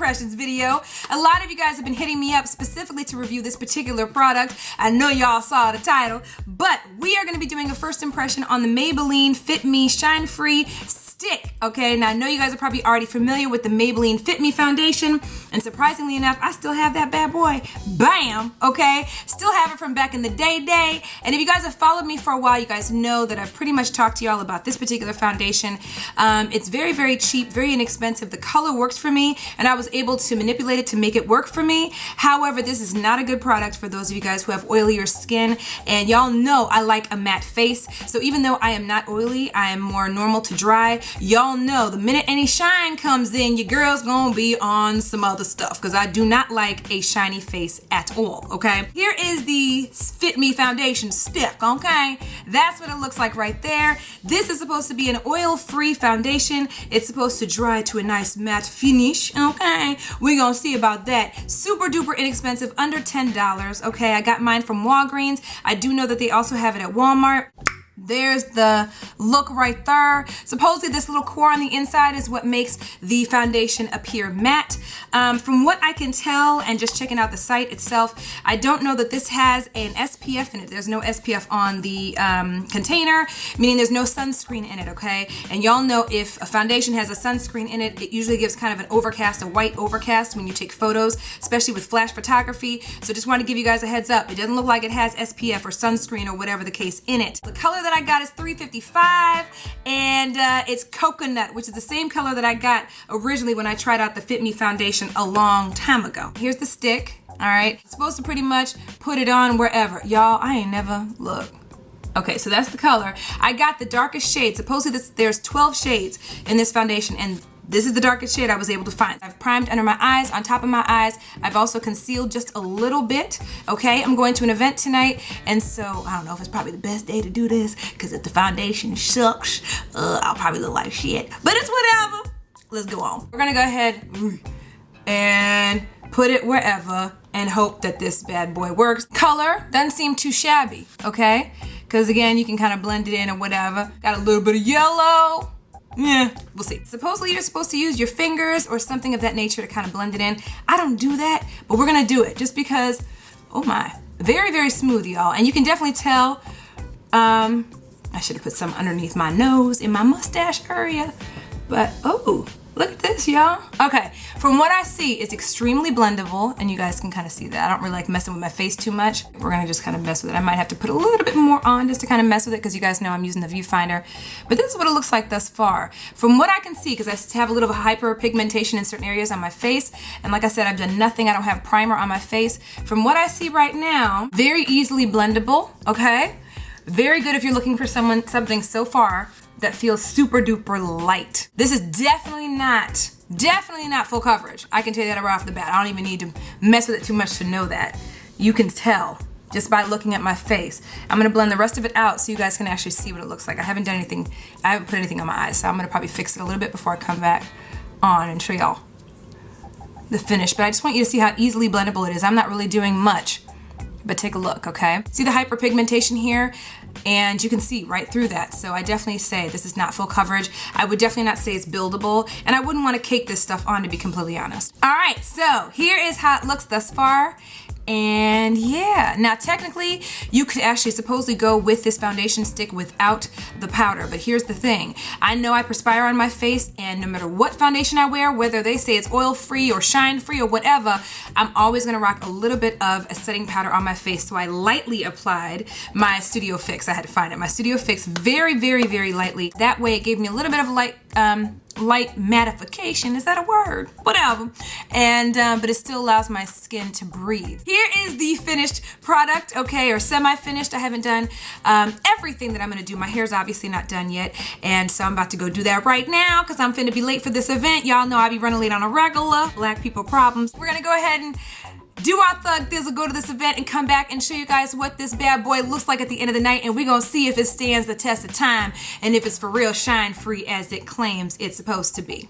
impressions video. A lot of you guys have been hitting me up specifically to review this particular product. I know y'all saw the title, but we are going to be doing a first impression on the Maybelline Fit Me Shine Free Stick. Okay, now I know you guys are probably already familiar with the Maybelline Fit Me Foundation, and surprisingly enough, I still have that bad boy. Bam! Okay, still have it from back in the day. And if you guys have followed me for a while, you guys know that I've pretty much talked to y'all about this particular foundation. It's very, very cheap, very inexpensive. The color works for me, and I was able to manipulate it to make it work for me. However, this is not a good product for those of you guys who have oilier skin, and y'all know I like a matte face. So even though I am not oily, I am more normal to dry. Y'all know the minute any shine comes in, your girl's gonna be on some other stuff, because I do not like a shiny face at all. Okay, here is the Fit Me Foundation stick. Okay, that's what it looks like right there. This is supposed to be an oil-free foundation. It's supposed to dry to a nice matte finish. Okay, we're gonna see about that. Super duper inexpensive, under $10. Okay, I got mine from Walgreens. I do know that they also have it at Walmart. There's the look right there. Supposedly this little core on the inside is what makes the foundation appear matte. From what I can tell, and just checking out the site itself, I don't know that this has an SPF in it. There's no SPF on the container, meaning there's no sunscreen in it, okay? And y'all know if a foundation has a sunscreen in it, it usually gives kind of an overcast, a white overcast when you take photos, especially with flash photography. So just want to give you guys a heads up. It doesn't look like it has SPF or sunscreen or whatever the case in it. The color that I got is $3.55, and it's coconut, which is the same color that I got originally when I tried out the Fit Me foundation a long time ago. Here's the stick. All right, it's supposed to pretty much put it on wherever. Y'all, I ain't never looked. Okay, so that's the color. I got the darkest shade. Supposedly there's 12 shades in this foundation, and this is the darkest shade I was able to find. I've primed under my eyes, on top of my eyes. I've also concealed just a little bit, okay? I'm going to an event tonight, and so I don't know if it's probably the best day to do this, because if the foundation sucks, I'll probably look like shit. But it's whatever. Let's go on. We're gonna go ahead and put it wherever and hope that this bad boy works. Color doesn't seem too shabby, okay? Because again, you can kind of blend it in or whatever. Got a little bit of yellow. Yeah, we'll see. Supposedly you're supposed to use your fingers or something of that nature to kind of blend it in. I don't do that, but we're gonna do it just because, oh my, very, very smooth, y'all. And you can definitely tell, I should have put some underneath my nose in my mustache area, but oh, look at this, y'all. Okay, from what I see, it's extremely blendable, and you guys can kind of see that. I don't really like messing with my face too much. We're gonna just kind of mess with it. I might have to put a little bit more on just to kind of mess with it, because you guys know I'm using the viewfinder. But this is what it looks like thus far. From what I can see, because I have a little hyperpigmentation in certain areas on my face, and like I said, I've done nothing. I don't have primer on my face. From what I see right now, very easily blendable, okay? Very good if you're looking for something so far that feels super duper light. This is definitely not full coverage. I can tell you that right off the bat. I don't even need to mess with it too much to know that. You can tell just by looking at my face. I'm gonna blend the rest of it out so you guys can actually see what it looks like. I haven't put anything on my eyes, so I'm gonna probably fix it a little bit before I come back on and show y'all the finish. But I just want you to see how easily blendable it is. I'm not really doing much, but take a look, okay? See the hyperpigmentation here? And you can see right through that. So I definitely say this is not full coverage. I would definitely not say it's buildable, and I wouldn't want to cake this stuff on, to be completely honest. All right, so here is how it looks thus far. And yeah, now technically you could actually supposedly go with this foundation stick without the powder, but here's the thing. I know I perspire on my face, and no matter what foundation I wear, whether they say it's oil free or shine free or whatever, I'm always gonna rock a little bit of a setting powder on my face. So I lightly applied my Studio Fix. I had to find it. My Studio Fix very, very, very lightly. That way it gave me a little bit of light mattification. Is that a word? Whatever. And but it still allows my skin to breathe. Here is the finished product, okay, or semi-finished. I haven't done everything that I'm gonna do. My hair's obviously not done yet, and so I'm about to go do that right now because I'm finna be late for this event. Y'all know I be running late on a regular. Black people problems. We're gonna go ahead and do our thug thizzle, go to this event, and come back and show you guys what this bad boy looks like at the end of the night, and we're gonna see if it stands the test of time and if it's for real shine free as it claims it's supposed to be.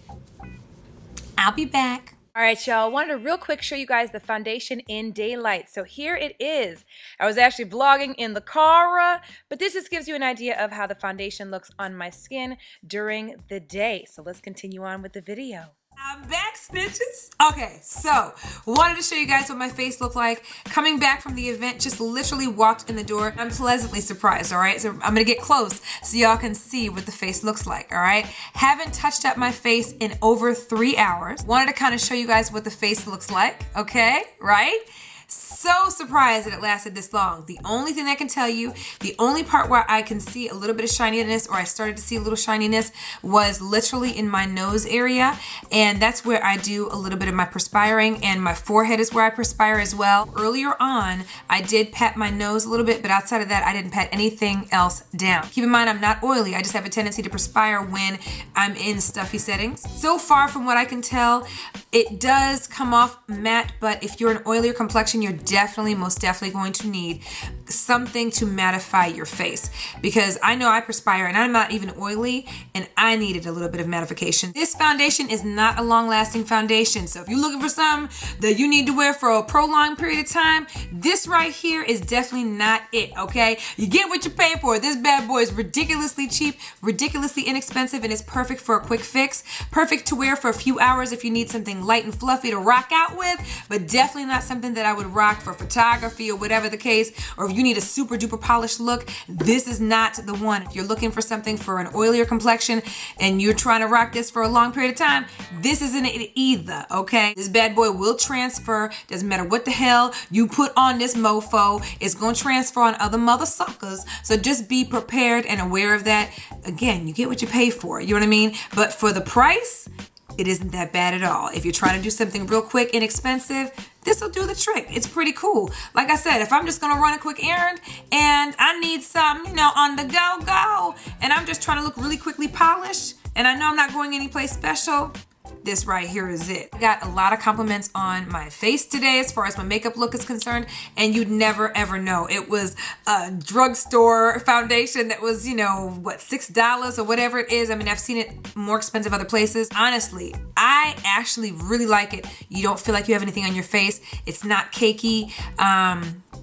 I'll be back. All right, y'all, I wanted to real quick show you guys the foundation in daylight. So here it is. I was actually vlogging in the car, but this just gives you an idea of how the foundation looks on my skin during the day. So let's continue on with the video. I'm back, snitches. Okay, so wanted to show you guys what my face looked like. Coming back from the event, just literally walked in the door. I'm pleasantly surprised, all right? So I'm gonna get close so y'all can see what the face looks like, all right? Haven't touched up my face in over 3 hours. Wanted to kind of show you guys what the face looks like, okay? Right? So surprised that it lasted this long. The only thing I can tell you, the only part where I can see a little bit of shininess, or I started to see a little shininess, was literally in my nose area, and that's where I do a little bit of my perspiring, and my forehead is where I perspire as well. Earlier on, I did pat my nose a little bit, but outside of that, I didn't pat anything else down. Keep in mind, I'm not oily. I just have a tendency to perspire when I'm in stuffy settings. So far from what I can tell, it does come off matte, but if you're an oilier complexion, you're most definitely going to need something to mattify your face, because I know I perspire and I'm not even oily, and I needed a little bit of mattification. This foundation is not a long-lasting foundation, so if you're looking for something that you need to wear for a prolonged period of time, this right here is definitely not it, okay? You get what you pay for. This bad boy is ridiculously cheap, ridiculously inexpensive, and it's perfect for a quick fix. Perfect to wear for a few hours if you need something light and fluffy to rock out with, but definitely not something that I would rock for photography or whatever the case, or if you need a super duper polished look, this is not the one. If you're looking for something for an oilier complexion and you're trying to rock this for a long period of time, this isn't it either, okay? This bad boy will transfer. Doesn't matter what the hell you put on this mofo, it's gonna transfer on other mother suckers, so just be prepared and aware of that. Again, you get what you pay for, you know what I mean? But for the price, it isn't that bad at all. If you're trying to do something real quick, inexpensive, this will do the trick. It's pretty cool. Like I said, if I'm just gonna run a quick errand and I need some, on the go, and I'm just trying to look really quickly polished, and I know I'm not going anyplace special, this right here is it. I got a lot of compliments on my face today as far as my makeup look is concerned, and you'd never ever know. It was a drugstore foundation that was, what, $6 or whatever it is. I mean, I've seen it more expensive other places. Honestly, I actually really like it. You don't feel like you have anything on your face. It's not cakey.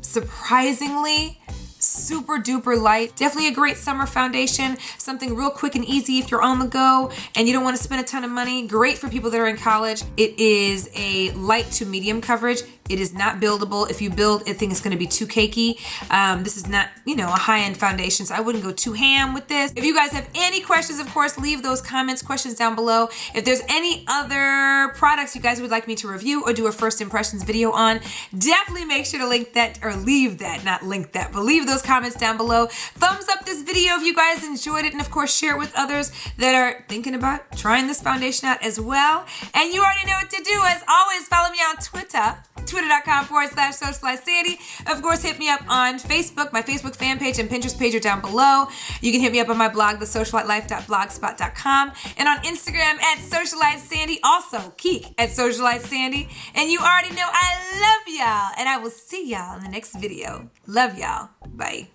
Surprisingly, super duper light. Definitely a great summer foundation. Something real quick and easy if you're on the go and you don't want to spend a ton of money. Great for people that are in college. It is a light to medium coverage. It is not buildable. If you build, I think it's going to be too cakey. This is not, a high-end foundation, so I wouldn't go too ham with this. If you guys have any questions, of course, leave those questions down below. If there's any other products you guys would like me to review or do a first impressions video on, definitely make sure to leave those comments down below. Thumbs up this video if you guys enjoyed it, and of course, share it with others that are thinking about trying this foundation out as well. And you already know what to do. As always, follow me on Twitter. Twitter.com/SocialiteSandy. Of course, hit me up on Facebook. My Facebook fan page and Pinterest page are down below. You can hit me up on my blog, TheSocialiteLife.blogspot.com, and on Instagram @SocialiteSandy. Also, Keek @SocialiteSandy. And you already know I love y'all, and I will see y'all in the next video. Love y'all. Bye.